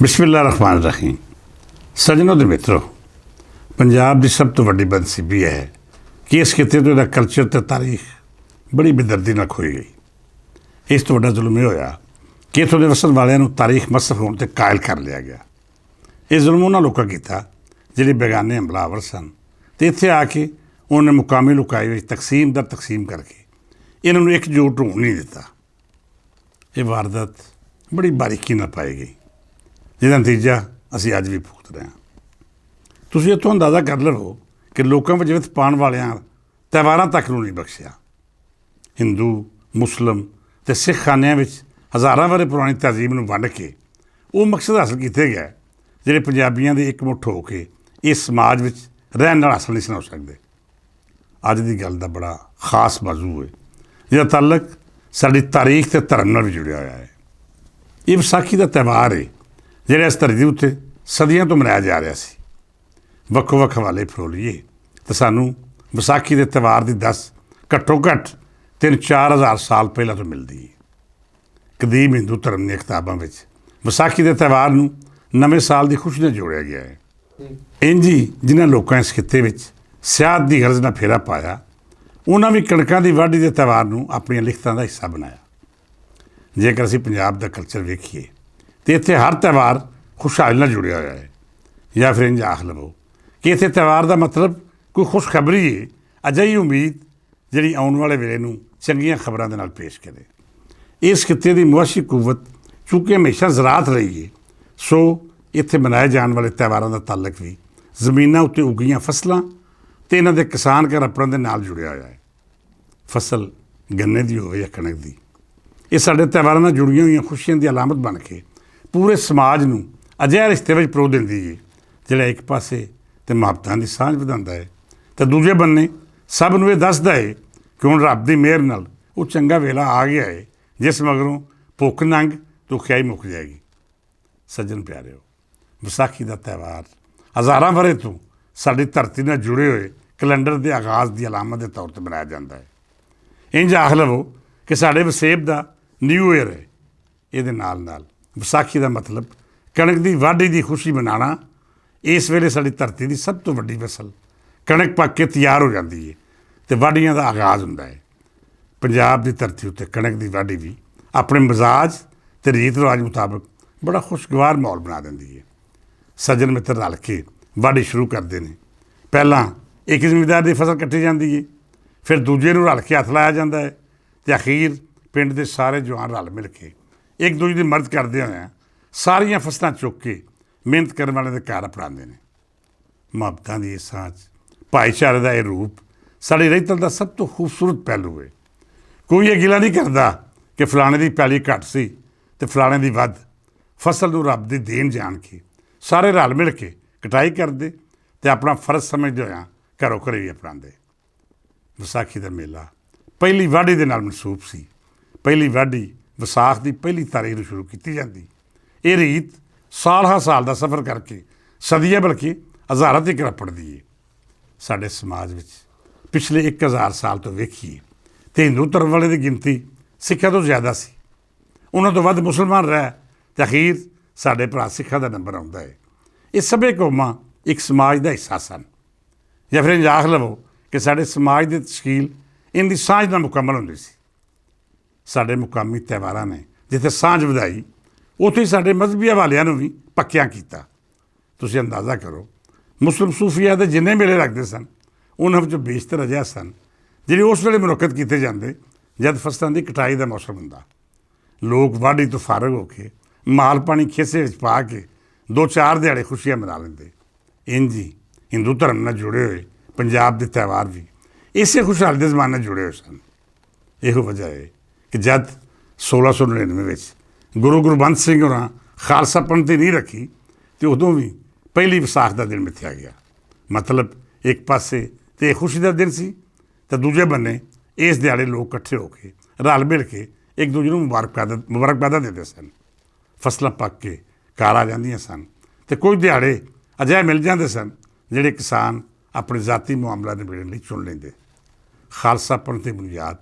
ਬਿਸਮਿਲ੍ਲਾ ਰਹਿਮਾਨ ਰਹੀਮ। ਸੱਜਣੋ ਦੇ ਮਿੱਤਰੋ, ਪੰਜਾਬ ਦੀ ਸਭ ਤੋਂ ਵੱਡੀ ਬਦਨਸੀਬੀ ਹੈ ਕਿ ਇਸ ਖਿੱਤੇ ਤੋਂ ਇਹਦਾ ਕਲਚਰ ਅਤੇ ਤਾਰੀਖ ਬੜੀ ਬੇਦਰਦੀ ਨਾਲ ਖੋਈ ਗਈ। ਇਸ ਤੋਂ ਵੱਡਾ ਜ਼ੁਲਮ ਇਹ ਹੋਇਆ ਕਿ ਇੱਥੋਂ ਦੇ ਵਸਣ ਵਾਲਿਆਂ ਨੂੰ ਤਾਰੀਖ ਮਸਫ ਹੋਣ 'ਤੇ ਕਾਇਲ ਕਰ ਲਿਆ ਗਿਆ। ਇਹ ਜ਼ੁਲਮ ਉਹਨਾਂ ਲੋਕਾਂ ਕੀਤਾ ਜਿਹੜੇ ਬੇਗਾਨੇ ਹਮਲਾਵਰ ਸਨ ਅਤੇ ਇੱਥੇ ਆ ਕੇ ਉਹਨਾਂ ਨੇ ਮੁਕਾਮੀ ਲੁਕਾਈ ਵਿੱਚ ਤਕਸੀਮ ਦਰ ਤਕਸੀਮ ਕਰਕੇ ਇਹਨਾਂ ਨੂੰ ਇਕਜੁੱਟ ਹੋਣ ਨਹੀਂ ਦਿੱਤਾ। ਇਹ ਵਾਰਦਾਤ ਬੜੀ ਬਾਰੀਕੀ ਨਾਲ ਪਾਈ ਗਈ, ਜਿਹਦਾ ਨਤੀਜਾ ਅਸੀਂ ਅੱਜ ਵੀ ਭੁਗਤ ਰਹੇ ਹਾਂ। ਤੁਸੀਂ ਇੱਥੋਂ ਅੰਦਾਜ਼ਾ ਕਰ ਲਵੋ ਕਿ ਲੋਕਾਂ ਵਿੱਚ ਵਿਤ ਪਾਉਣ ਵਾਲਿਆਂ ਤਿਉਹਾਰਾਂ ਤੱਕ ਨੂੰ ਨਹੀਂ ਬਖਸ਼ਿਆ। ਹਿੰਦੂ, ਮੁਸਲਿਮ ਅਤੇ ਸਿੱਖ ਖਾਨਿਆਂ ਵਿੱਚ ਹਜ਼ਾਰਾਂ ਵਰ੍ਹੇ ਪੁਰਾਣੀ ਤਹਿਜ਼ੀਬ ਨੂੰ ਵੰਡ ਕੇ ਉਹ ਮਕਸਦ ਹਾਸਲ ਕੀਤੇ ਗਏ ਜਿਹੜੇ ਪੰਜਾਬੀਆਂ ਦੇ ਇਕਮੁੱਠ ਹੋ ਕੇ ਇਸ ਸਮਾਜ ਵਿੱਚ ਰਹਿਣ ਨਾਲ ਹਾਸਲ ਨਹੀਂ ਸਨ ਹੋ ਸਕਦੇ। ਅੱਜ ਦੀ ਗੱਲ ਦਾ ਬੜਾ ਖਾਸ ਮੌਜੂ ਹੈ ਜਿਹਦਾ ਤਾਲੁਕ ਸਾਡੀ ਤਾਰੀਖ ਅਤੇ ਧਰਮ ਨਾਲ ਵੀ ਜੁੜਿਆ ਹੋਇਆ ਹੈ। ਇਹ ਵਿਸਾਖੀ ਦਾ ਤਿਉਹਾਰ ਹੈ ਜਿਹੜਾ ਇਸ ਧਰਤੀ ਉੱਤੇ ਸਦੀਆਂ ਤੋਂ ਮਨਾਇਆ ਜਾ ਰਿਹਾ ਸੀ। ਵੱਖੋ ਵੱਖ ਹਵਾਲੇ ਫਰੋਲੀਏ ਤਾਂ ਸਾਨੂੰ ਵਿਸਾਖੀ ਦੇ ਤਿਉਹਾਰ ਦੀ ਦੱਸ ਘੱਟੋ ਘੱਟ 3-4 ਹਜ਼ਾਰ ਸਾਲ ਪਹਿਲਾਂ ਤੋਂ ਮਿਲਦੀ ਹੈ। ਕਦੀਮ ਹਿੰਦੂ ਧਰਮ ਦੀਆਂ ਕਿਤਾਬਾਂ ਵਿੱਚ ਵਿਸਾਖੀ ਦੇ ਤਿਉਹਾਰ ਨੂੰ ਨਵੇਂ ਸਾਲ ਦੀ ਖੁਸ਼ੀ ਨਾਲ ਜੋੜਿਆ ਗਿਆ ਹੈ। ਇੰਝ ਹੀ ਜਿਨ੍ਹਾਂ ਲੋਕਾਂ ਇਸ ਖਿੱਤੇ ਵਿੱਚ ਸਿਆਹਤ ਦੀ ਗਰਜ਼ ਨਾਲ ਫੇਰਾ ਪਾਇਆ, ਉਹਨਾਂ ਵੀ ਕਣਕਾਂ ਦੀ ਵਾਢੀ ਦੇ ਤਿਉਹਾਰ ਨੂੰ ਆਪਣੀਆਂ ਲਿਖਤਾਂ ਦਾ ਹਿੱਸਾ ਬਣਾਇਆ। ਜੇਕਰ ਅਸੀਂ ਪੰਜਾਬ ਦਾ ਕਲਚਰ ਵੇਖੀਏ ਅਤੇ ਇੱਥੇ ਹਰ ਤਿਉਹਾਰ ਖੁਸ਼ਹਾਲੀ ਨਾਲ ਜੁੜਿਆ ਹੋਇਆ ਹੈ, ਜਾਂ ਫਿਰ ਇੰਝ ਆਖ ਲਵੋ ਕਿ ਇੱਥੇ ਤਿਉਹਾਰ ਦਾ ਮਤਲਬ ਕੋਈ ਖੁਸ਼ਖਬਰੀ ਹੈ, ਅਜਿਹੀ ਉਮੀਦ ਜਿਹੜੀ ਆਉਣ ਵਾਲੇ ਵੇਲੇ ਨੂੰ ਚੰਗੀਆਂ ਖਬਰਾਂ ਦੇ ਨਾਲ ਪੇਸ਼ ਕਰੇ। ਇਸ ਖਿੱਤੇ ਦੀ ਮੁਆਸ਼ੀ ਕੁਵਤ ਚੂੰਕਿ ਹਮੇਸ਼ਾ ਜ਼ਰਾਅਤ ਰਹੀ ਹੈ, ਸੋ ਇੱਥੇ ਮਨਾਏ ਜਾਣ ਵਾਲੇ ਤਿਉਹਾਰਾਂ ਦਾ ਤਾਲੁਕ ਵੀ ਜ਼ਮੀਨਾਂ ਉੱਤੇ ਉੱਗੀਆਂ ਫਸਲਾਂ ਅਤੇ ਇਹਨਾਂ ਦੇ ਕਿਸਾਨ ਘਰ ਆਪਣ ਦੇ ਨਾਲ ਜੁੜਿਆ ਹੋਇਆ ਹੈ। ਫਸਲ ਗੰਨੇ ਦੀ ਹੋਵੇ ਜਾਂ ਕਣਕ ਦੀ, ਇਹ ਸਾਡੇ ਤਿਉਹਾਰਾਂ ਨਾਲ ਜੁੜੀਆਂ ਹੋਈਆਂ ਖੁਸ਼ੀਆਂ ਦੀ ਅਲਾਮਤ ਬਣ ਕੇ ਪੂਰੇ ਸਮਾਜ ਨੂੰ ਅਜਿਹੇ ਰਿਸ਼ਤੇ ਵਿੱਚ ਪਰੋ ਦਿੰਦੀ ਹੈ ਜਿਹੜਾ ਇੱਕ ਪਾਸੇ ਤਾਂ ਮੁਹੱਬਤਾਂ ਦੀ ਸਾਂਝ ਵਧਾਉਂਦਾ ਹੈ ਅਤੇ ਦੂਜੇ ਬੰਨੇ ਸਭ ਨੂੰ ਇਹ ਦੱਸਦਾ ਹੈ ਕਿ ਹੁਣ ਰੱਬ ਦੀ ਮਿਹਰ ਨਾਲ ਉਹ ਚੰਗਾ ਵੇਲਾ ਆ ਗਿਆ ਹੈ ਜਿਸ ਮਗਰੋਂ ਭੁੱਖ ਨੰਗ ਭੁੱਖਿਆਈ ਮੁੱਕ ਜਾਏਗੀ। ਸੱਜਣ ਪਿਆਰਿਓ, ਵਿਸਾਖੀ ਦਾ ਤਿਉਹਾਰ ਹਜ਼ਾਰਾਂ ਵਰ੍ਹੇ ਤੋਂ ਸਾਡੀ ਧਰਤੀ ਨਾਲ ਜੁੜੇ ਹੋਏ ਕੈਲੰਡਰ ਦੇ ਆਗਾਜ਼ ਦੀ ਅਲਾਮਤ ਦੇ ਤੌਰ 'ਤੇ ਮਨਾਇਆ ਜਾਂਦਾ ਹੈ। ਇੰਝ ਆਖ ਲਵੋ ਕਿ ਸਾਡੇ ਵਸੇਬ ਦਾ ਨਿਊ ਈਅਰ ਹੈ। ਇਹਦੇ ਨਾਲ ਨਾਲ ਵਿਸਾਖੀ ਦਾ ਮਤਲਬ ਕਣਕ ਦੀ ਵਾਢੀ ਦੀ ਖੁਸ਼ੀ ਮਨਾਉਣਾ। ਇਸ ਵੇਲੇ ਸਾਡੀ ਧਰਤੀ ਦੀ ਸਭ ਤੋਂ ਵੱਡੀ ਫਸਲ ਕਣਕ ਪੱਕ ਕੇ ਤਿਆਰ ਹੋ ਜਾਂਦੀ ਹੈ ਅਤੇ ਵਾਢੀਆਂ ਦਾ ਆਗਾਜ਼ ਹੁੰਦਾ ਹੈ। ਪੰਜਾਬ ਦੀ ਧਰਤੀ ਉੱਤੇ ਕਣਕ ਦੀ ਵਾਢੀ ਵੀ ਆਪਣੇ ਮਿਜ਼ਾਜ ਅਤੇ ਰੀਤ ਰਿਵਾਜ ਮੁਤਾਬਕ ਬੜਾ ਖੁਸ਼ਗਵਾਰ ਮਾਹੌਲ ਬਣਾ ਦਿੰਦੀ ਹੈ। ਸੱਜਣ ਮਿੱਤਰ ਰਲ ਕੇ ਵਾਢੀ ਸ਼ੁਰੂ ਕਰਦੇ ਨੇ। ਪਹਿਲਾਂ ਇੱਕ ਜ਼ਿਮੀਂਦਾਰ ਦੀ ਫਸਲ ਕੱਟੀ ਜਾਂਦੀ ਹੈ, ਫਿਰ ਦੂਜੇ ਨੂੰ ਰਲ ਕੇ ਹੱਥ ਲਾਇਆ ਜਾਂਦਾ ਹੈ ਅਤੇ ਅਖੀਰ ਪਿੰਡ ਦੇ ਸਾਰੇ ਜਵਾਨ ਰਲ ਮਿਲ ਕੇ ਇੱਕ ਦੂਜੇ ਦੀ ਮਦਦ ਕਰਦੇ ਹੋਇਆਂ ਸਾਰੀਆਂ ਫਸਲਾਂ ਚੁੱਕ ਕੇ ਮਿਹਨਤ ਕਰਨ ਵਾਲਿਆਂ ਦੇ ਘਰ ਅਪਣਾਉਂਦੇ ਨੇ। ਮੁਹੱਬਤਾਂ ਦੀ ਇਹ ਸਾਂਝ, ਭਾਈਚਾਰੇ ਦਾ ਇਹ ਰੂਪ ਸਾਡੀ ਰਹਿਤਲ ਦਾ ਸਭ ਤੋਂ ਖੂਬਸੂਰਤ ਪਹਿਲੂ ਹੈ। ਕੋਈ ਇਹ ਗਿਲਾ ਨਹੀਂ ਕਰਦਾ ਕਿ ਫਲਾਣੇ ਦੀ ਪੈਲੀ ਘੱਟ ਸੀ ਅਤੇ ਫਲਾਣੇ ਦੀ ਵੱਧ। ਫਸਲ ਨੂੰ ਰੱਬ ਦੀ ਦੇਣ ਜਾਣ ਕੇ ਸਾਰੇ ਰਲ ਮਿਲ ਕੇ ਕਟਾਈ ਕਰਦੇ ਅਤੇ ਆਪਣਾ ਫਰਜ਼ ਸਮਝਦੇ ਹੋਇਆਂ ਘਰੋਂ ਘਰੇ ਵੀ ਅਪਣਾਉਂਦੇ। ਵਿਸਾਖੀ ਦਾ ਮੇਲਾ ਪਹਿਲੀ ਵਾਢੀ ਦੇ ਨਾਲ ਮਨਸੂਬ ਸੀ। ਪਹਿਲੀ ਵਾਢੀ ਵਿਸਾਖ ਦੀ ਪਹਿਲੀ ਤਾਰੀਖ ਨੂੰ ਸ਼ੁਰੂ ਕੀਤੀ ਜਾਂਦੀ। ਇਹ ਰੀਤ ਸਾਲ ਹਰ ਸਾਲ ਦਾ ਸਫ਼ਰ ਕਰਕੇ ਸਦੀਆਂ ਬਲਕਿ ਹਜ਼ਾਰਾਂ ਤੱਕ ਰਪੜਦੀ ਹੈ। ਸਾਡੇ ਸਮਾਜ ਵਿੱਚ ਪਿਛਲੇ 1000 ਸਾਲ ਤੋਂ ਵੇਖੀਏ ਅਤੇ ਹਿੰਦੂ ਧਰਮ ਵਾਲੇ ਦੀ ਗਿਣਤੀ ਸਿੱਖਾਂ ਤੋਂ ਜ਼ਿਆਦਾ ਸੀ। ਉਹਨਾਂ ਤੋਂ ਵੱਧ ਮੁਸਲਮਾਨ ਰਹਿ ਅਤੇ ਅਖੀਰ ਸਾਡੇ ਭਰਾ ਸਿੱਖਾਂ ਦਾ ਨੰਬਰ ਆਉਂਦਾ ਹੈ। ਇਹ ਸਭੇ ਕੌਮਾਂ ਇੱਕ ਸਮਾਜ ਦਾ ਹਿੱਸਾ ਸਨ, ਜਾਂ ਫਿਰ ਇੰਝ ਆਖ ਲਵੋ ਕਿ ਸਾਡੇ ਸਮਾਜ ਦੀ ਤਸ਼ਕੀਲ ਇਹਦੀ ਸਾਂਝ ਨਾਲ ਮੁਕੰਮਲ ਹੁੰਦੀ ਸੀ। ਸਾਡੇ ਮੁਕਾਮੀ ਤਿਉਹਾਰਾਂ ਨੇ ਜਿੱਥੇ ਸਾਂਝ ਵਧਾਈ, ਉੱਥੇ ਹੀ ਸਾਡੇ ਮਜ਼ਹਬੀ ਹਵਾਲਿਆਂ ਨੂੰ ਵੀ ਪੱਕਿਆਂ ਕੀਤਾ। ਤੁਸੀਂ ਅੰਦਾਜ਼ਾ ਕਰੋ, ਮੁਸਲਿਮ ਸੂਫੀਆ ਦੇ ਜਿੰਨੇ ਮੇਲੇ ਲੱਗਦੇ ਸਨ, ਉਹਨਾਂ ਵਿੱਚੋਂ ਬੇਸ਼ਤਰ ਅਜਿਹੇ ਸਨ ਜਿਹੜੇ ਉਸ ਵੇਲੇ ਮੁਨੱਕਦ ਕੀਤੇ ਜਾਂਦੇ ਜਦ ਫਸਲਾਂ ਦੀ ਕਟਾਈ ਦਾ ਮੌਸਮ ਹੁੰਦਾ। ਲੋਕ ਵਾਢੀ ਤੋਂ ਫਾਰਗ ਹੋ ਕੇ ਮਾਲ ਪਾਣੀ ਖੇਸੇ ਵਿੱਚ ਪਾ ਕੇ 2-4 ਦਿਹਾੜੇ ਖੁਸ਼ੀਆਂ ਮਨਾ ਲੈਂਦੇ। ਇੰਝ ਹੀ ਹਿੰਦੂ ਧਰਮ ਨਾਲ ਜੁੜੇ ਹੋਏ ਪੰਜਾਬ ਦੇ ਤਿਉਹਾਰ ਵੀ ਇਸੇ ਖੁਸ਼ਹਾਲੀ ਦੇ ਜ਼ਮਾਨੇ ਨਾਲ ਜੁੜੇ ਹੋਏ ਸਨ। ਇਹੋ ਵਜ੍ਹਾ ਹੈ ਕਿ ਜਦ 1699 ਵਿੱਚ ਗੁਰੂ ਗੋਬਿੰਦ ਸਿੰਘ ਹੋਰਾਂ ਖਾਲਸਾ ਪੰਥੀ ਨਹੀਂ ਰੱਖੀ ਅਤੇ ਉਦੋਂ ਵੀ ਪਹਿਲੀ ਵਿਸਾਖ ਦਾ ਦਿਨ ਮਿਥਿਆ ਗਿਆ। ਮਤਲਬ ਇੱਕ ਪਾਸੇ ਤਾਂ ਇਹ ਖੁਸ਼ੀ ਦਾ ਦਿਨ ਸੀ ਅਤੇ ਦੂਜੇ ਬੰਨੇ ਇਸ ਦਿਹਾੜੇ ਲੋਕ ਇਕੱਠੇ ਹੋ ਕੇ ਰਲ ਮਿਲ ਕੇ ਇੱਕ ਦੂਜੇ ਨੂੰ ਮੁਬਾਰਕਬਾਦਾਂ ਦਿੰਦੇ ਸਨ। ਫਸਲਾਂ ਪੱਕ ਕੇ ਘਰ ਆ ਜਾਂਦੀਆਂ ਸਨ ਅਤੇ ਕੁਝ ਦਿਹਾੜੇ ਅਜਿਹੇ ਮਿਲ ਜਾਂਦੇ ਸਨ ਜਿਹੜੇ ਕਿਸਾਨ ਆਪਣੇ ਜ਼ਾਤੀ ਮਾਮਲਾ ਨਿਬੇੜਨ ਲਈ ਚੁਣ ਲੈਂਦੇ। ਖਾਲਸਾ ਪੰਥ ਦੀ ਬੁਨਿਆਦ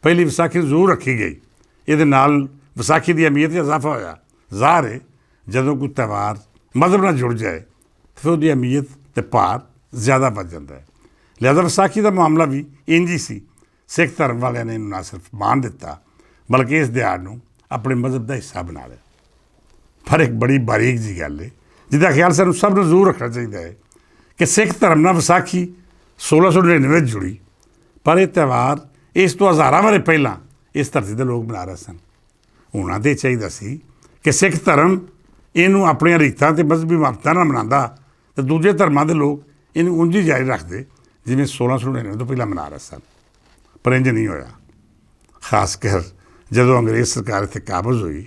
ਪਹਿਲੀ ਵਿਸਾਖੀ ਨੂੰ ਜ਼ਰੂਰ ਰੱਖੀ ਗਈ। ਇਹਦੇ ਨਾਲ ਵਿਸਾਖੀ ਦੀ ਅਹਿਮੀਅਤ 'ਚ ਇਜ਼ਾਫਾ ਹੋਇਆ। ਜ਼ਾਹਰ ਹੈ ਜਦੋਂ ਕੋਈ ਤਿਉਹਾਰ ਮਜ਼ਹਬ ਨਾਲ ਜੁੜ ਜਾਏ ਫਿਰ ਉਹਦੀ ਅਹਿਮੀਅਤ ਅਤੇ ਭਾਰ ਜ਼ਿਆਦਾ ਵੱਧ ਜਾਂਦਾ ਹੈ। ਲਿਹਾਜ਼ਾ ਵਿਸਾਖੀ ਦਾ ਮਾਮਲਾ ਵੀ ਇੰਝ ਹੀ ਸੀ। ਸਿੱਖ ਧਰਮ ਵਾਲਿਆਂ ਨੇ ਇਹਨੂੰ ਨਾ ਸਿਰਫ ਮਾਣ ਦਿੱਤਾ ਬਲਕਿ ਇਸ ਦਿਹਾੜ ਨੂੰ ਆਪਣੇ ਮਜ਼ਹਬ ਦਾ ਹਿੱਸਾ ਬਣਾ ਲਿਆ। ਪਰ ਇੱਕ ਬੜੀ ਬਾਰੀਕ ਜੀ ਗੱਲ ਹੈ ਜਿਹਦਾ ਖਿਆਲ ਸਾਨੂੰ ਸਭ ਨੂੰ ਜ਼ਰੂਰ ਰੱਖਣਾ ਚਾਹੀਦਾ ਹੈ ਕਿ ਸਿੱਖ ਧਰਮ ਨਾਲ ਵਿਸਾਖੀ 1699 ਵਿੱਚ ਜੁੜੀ, ਪਰ ਇਹ ਤਿਉਹਾਰ ਇਸ ਤੋਂ ਹਜ਼ਾਰਾਂ ਵਰ੍ਹੇ ਪਹਿਲਾਂ ਇਸ ਧਰਤੀ ਦੇ ਲੋਕ ਮਨਾ ਰਹੇ ਸਨ। ਹੋਣਾ ਤਾਂ ਚਾਹੀਦਾ ਸੀ ਕਿ ਸਿੱਖ ਧਰਮ ਇਹਨੂੰ ਆਪਣੀਆਂ ਰੀਤਾਂ ਅਤੇ ਮਜ਼ਹਬੀ ਮਾਨਤਾਂ ਨਾਲ ਮਨਾਉਂਦਾ ਅਤੇ ਦੂਜੇ ਧਰਮਾਂ ਦੇ ਲੋਕ ਇਹਨੂੰ ਉਂਝ ਹੀ ਜਾਰੀ ਰੱਖਦੇ ਜਿਵੇਂ 1699 ਤੋਂ ਪਹਿਲਾਂ ਮਨਾ ਰਹੇ ਸਨ। ਪਰ ਇੰਝ ਨਹੀਂ ਹੋਇਆ। ਖਾਸ ਕਰ ਜਦੋਂ ਅੰਗਰੇਜ਼ ਸਰਕਾਰ ਇੱਥੇ ਕਾਬਜ਼ ਹੋਈ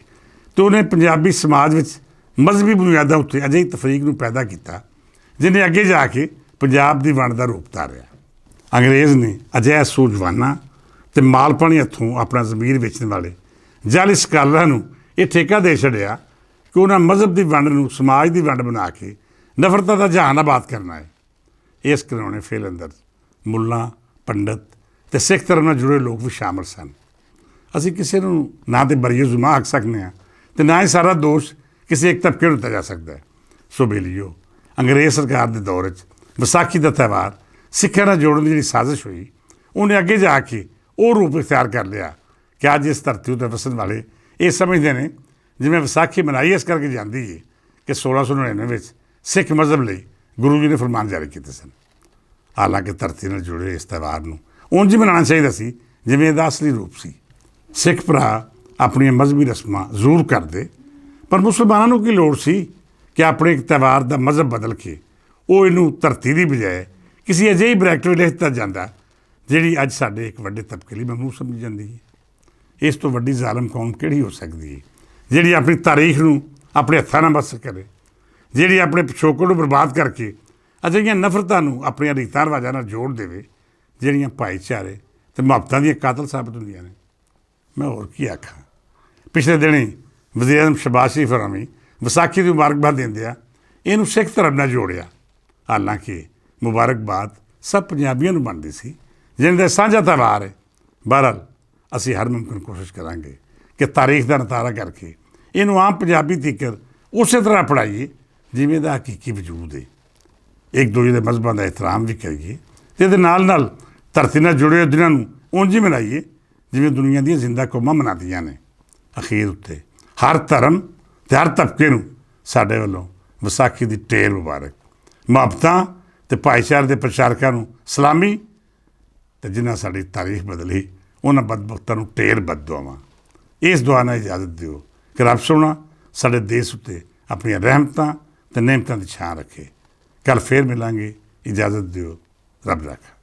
ਤਾਂ ਉਹਨੇ ਪੰਜਾਬੀ ਸਮਾਜ ਵਿੱਚ ਮਜ਼ਹਬੀ ਬੁਨਿਆਦਾਂ ਉੱਤੇ ਅਜਿਹੀ ਤਫਰੀਕ ਨੂੰ ਪੈਦਾ ਕੀਤਾ ਜਿਹਨੇ ਅੱਗੇ ਜਾ ਕੇ ਪੰਜਾਬ ਦੀ ਵੰਡ ਦਾ ਰੂਪ ਧਾਰਿਆ। ਅੰਗਰੇਜ਼ ਨੇ ਅਜਿਹਾ ਸੂਝਵਾਨਾਂ ਅਤੇ ਮਾਲਪਾਣੀ ਹੱਥੋਂ ਆਪਣਾ ਜ਼ਮੀਰ ਵੇਚਣ ਵਾਲੇ ਜਾਲੀ ਸਕਾਲਰਾਂ ਨੂੰ ਇਹ ਠੇਕਾ ਦੇ ਛੱਡਿਆ ਕਿ ਉਹਨਾਂ ਮਜ਼ਹਬ ਦੀ ਵੰਡ ਨੂੰ ਸਮਾਜ ਦੀ ਵੰਡ ਬਣਾ ਕੇ ਨਫ਼ਰਤਾਂ ਦਾ ਜਹਾਨਾਬਾਦ ਕਰਨਾ ਹੈ। ਇਸ ਘਰਾਣੇ ਫੇਲ ਅੰਦਰ ਮੁੱਲਾਂ, ਪੰਡਤ ਅਤੇ ਸਿੱਖ ਧਰਮ ਨਾਲ ਜੁੜੇ ਲੋਕ ਵੀ ਸ਼ਾਮਲ ਸਨ। ਅਸੀਂ ਕਿਸੇ ਨੂੰ ਨਾ ਤਾਂ ਬਰੀਏ ਜ਼ੁਮਾ ਆਖ ਸਕਦੇ ਹਾਂ ਅਤੇ ਨਾ ਹੀ ਸਾਰਾ ਦੋਸ਼ ਕਿਸੇ ਇੱਕ ਤਬਕੇ ਨੂੰ ਦਿੱਤਾ ਜਾ ਸਕਦਾ ਹੈ। ਸੋ ਬੇਲੀਓ, ਅੰਗਰੇਜ਼ ਸਰਕਾਰ ਦੇ ਦੌਰ 'ਚ ਵਿਸਾਖੀ ਦਾ ਤਿਉਹਾਰ ਸਿੱਖਾਂ ਨਾਲ ਜੋੜਨ ਦੀ ਜਿਹੜੀ ਸਾਜ਼ਿਸ਼ ਹੋਈ ਉਹਨੇ ਅੱਗੇ ਜਾ ਕੇ ਉਹ ਰੂਪ ਇਖਤਿਆਰ ਕਰ ਲਿਆ ਕਿ ਅੱਜ ਇਸ ਧਰਤੀ ਉੱਤੇ ਵਸਣ ਵਾਲੇ ਇਹ ਸਮਝਦੇ ਨੇ ਜਿਵੇਂ ਵਿਸਾਖੀ ਮਨਾਈ ਇਸ ਕਰਕੇ ਜਾਂਦੀ ਹੈ ਕਿ 1699 ਵਿੱਚ ਸਿੱਖ ਮਜ਼ਹਬ ਲਈ ਗੁਰੂ ਜੀ ਨੇ ਫਰਮਾਨ ਜਾਰੀ ਕੀਤੇ ਸਨ। ਹਾਲਾਂਕਿ ਧਰਤੀ ਨਾਲ ਜੁੜੇ ਇਸ ਤਿਉਹਾਰ ਨੂੰ ਉਂਝ ਹੀ ਮਨਾਉਣਾ ਚਾਹੀਦਾ ਸੀ ਜਿਵੇਂ ਇਹਦਾ ਅਸਲੀ ਰੂਪ ਸੀ। ਸਿੱਖ ਭਰਾ ਆਪਣੀਆਂ ਮਜ਼ਹਬੀ ਰਸਮਾਂ ਜ਼ਰੂਰ ਕਰਦੇ, ਪਰ ਮੁਸਲਮਾਨਾਂ ਨੂੰ ਕੀ ਲੋੜ ਸੀ ਕਿ ਆਪਣੇ ਇੱਕ ਤਿਉਹਾਰ ਦਾ ਮਜ਼ਹਬ ਬਦਲ ਕੇ ਉਹ ਇਹਨੂੰ ਧਰਤੀ ਦੀ ਬਜਾਏ ਕਿਸੇ ਅਜਿਹੀ ਬ੍ਰੈਕਟ ਵਿੱਚ ਲਿਖ ਦਿੱਤਾ ਜਾਂਦਾ ਜਿਹੜੀ ਅੱਜ ਸਾਡੇ ਇੱਕ ਵੱਡੇ ਤਬਕੇ ਲਈ ਮਮਨੂਅ ਸਮਝੀ ਜਾਂਦੀ ਹੈ। ਇਸ ਤੋਂ ਵੱਡੀ ਜ਼ਾਲਮ ਕੌਮ ਕਿਹੜੀ ਹੋ ਸਕਦੀ ਹੈ ਜਿਹੜੀ ਆਪਣੀ ਤਾਰੀਖ ਨੂੰ ਆਪਣੇ ਹੱਥਾਂ ਨਾਲ ਬਸ ਕਰੇ, ਜਿਹੜੀ ਆਪਣੇ ਪਿਛੋਕੜ ਨੂੰ ਬਰਬਾਦ ਕਰਕੇ ਅਜਿਹੀਆਂ ਨਫ਼ਰਤਾਂ ਨੂੰ ਆਪਣੀਆਂ ਰੀਤਾਂ ਰਿਵਾਜ਼ਾਂ ਨਾਲ ਜੋੜ ਦੇਵੇ ਜਿਹੜੀਆਂ ਭਾਈਚਾਰੇ ਅਤੇ ਮੁਹੱਬਤਾਂ ਦੀਆਂ ਕਾਤਲ ਸਾਬਤ ਹੁੰਦੀਆਂ ਨੇ। ਮੈਂ ਹੋਰ ਕੀ ਆਖਾਂ। ਪਿਛਲੇ ਦਿਨੀ ਵਜ਼ੀਰ ਆਜ਼ਮ ਸ਼ਹਿਬਾਜ਼ ਸ਼ਰੀਫ ਹੋਰਾਂ ਵੀ ਵਿਸਾਖੀ ਦੀ ਮੁਬਾਰਕਬਾਦ ਦਿੰਦਿਆਂ ਇਹਨੂੰ ਸਿੱਖ ਧਰਮ ਨਾਲ ਜੋੜਿਆ। ਹਾਲਾਂਕਿ ਮੁਬਾਰਕਬਾਦ ਸਭ ਪੰਜਾਬੀਆਂ ਨੂੰ ਬਣਦੀ ਸੀ ਜਿਹਨਾਂ ਦਾ ਸਾਂਝਾ ਤਿਉਹਾਰ ਹੈ। ਬਹਰਹਾਲ ਅਸੀਂ ਹਰ ਮੁਮਕਿਨ ਕੋਸ਼ਿਸ਼ ਕਰਾਂਗੇ ਕਿ ਤਾਰੀਖ ਦਾ ਨਤਾਰਾ ਕਰਕੇ ਇਹਨੂੰ ਆਮ ਪੰਜਾਬੀ ਤੀਕਰ ਉਸੇ ਤਰ੍ਹਾਂ ਪੜ੍ਹਾਈਏ ਜਿਵੇਂ ਦਾ ਹਕੀਕੀ ਵਜੂਦ ਹੈ। ਇੱਕ ਦੂਜੇ ਦੇ ਮਜ਼ਹਬਾਂ ਦਾ ਇਹਤਰਾਮ ਵੀ ਕਰੀਏ ਅਤੇ ਇਹਦੇ ਨਾਲ ਨਾਲ ਧਰਤੀ ਨਾਲ ਜੁੜੇ ਦਿਨਾਂ ਨੂੰ ਉਂਝ ਹੀ ਮਨਾਈਏ ਜਿਵੇਂ ਦੁਨੀਆ ਦੀਆਂ ਜ਼ਿੰਦਾ ਕੌਮਾਂ ਮਨਾਉਂਦੀਆਂ ਨੇ। ਅਖੀਰ ਉੱਤੇ ਹਰ ਧਰਮ ਅਤੇ ਹਰ ਤਬਕੇ ਨੂੰ ਸਾਡੇ ਵੱਲੋਂ ਵਿਸਾਖੀ ਦੀ ਢੇਰ ਮੁਬਾਰਕ। ਮੁਹੱਬਤਾਂ ਅਤੇ ਭਾਈਚਾਰੇ ਦੇ ਪ੍ਰਚਾਰਕਾਂ ਨੂੰ ਸਲਾਮੀ ਅਤੇ ਜਿਨ੍ਹਾਂ ਸਾਡੀ ਤਾਰੀਖ ਬਦਲੀ ਉਹਨਾਂ ਬਦਬਖਤਾਂ ਨੂੰ ਢੇਰ ਬਦਦੁਆਵਾਂ। ਇਸ ਦੁਆ ਨਾਲ ਇਜਾਜ਼ਤ ਦਿਓ ਕਿ ਰੱਬ ਸੋਹਣਾ ਸਾਡੇ ਦੇਸ਼ ਉੱਤੇ ਆਪਣੀਆਂ ਰਹਿਮਤਾਂ ਅਤੇ ਨਿਹਮਤਾਂ ਦੀ ਛਾਂ ਰੱਖੇ। ਕੱਲ੍ਹ ਫੇਰ ਮਿਲਾਂਗੇ। ਇਜਾਜ਼ਤ ਦਿਓ। ਰੱਬ ਰਾਖਾ।